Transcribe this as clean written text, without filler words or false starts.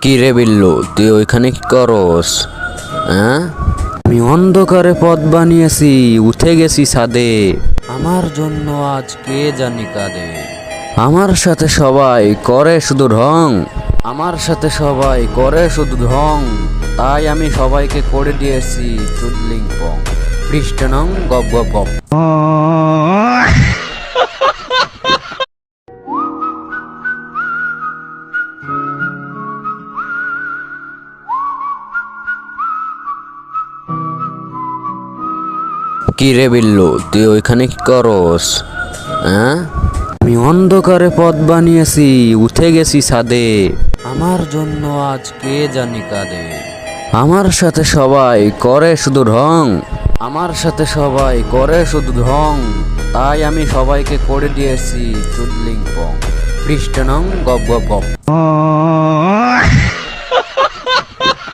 কি রে বিল্লু, তুই ওইখানে কি করস? হ্যাঁ, আমি অন্ধকারে পথ বানিয়েছি, উঠে গেছি ছাদে। আমার জন্য আজ কে জানি কাঁদে। আমার সাথে সবাই করে শুধু ঢং, আমার সাথে সবাই করে শুধু ঢং। তাই আমি সবাইকে করে দিয়েছি চুদলিং পং, পৃষ্ঠনং গপ গপ গপ। কি রে বিল্লু, তুই ওইখানে কি করস? হ্যাঁ, আমি অন্ধকারে পথ বানিয়েছি, উঠে গেছি ছাদে। আমার জন্য আজ কে জানি কাঁদে। আমার সাথে সবাই করে শুধু ঢং, আমার সাথে সবাই করে শুধু ঢং। তাই আমি সবাইকে করে দিয়েছি চুদলিং পং, পৃষ্ঠনং গপ গপ গপ।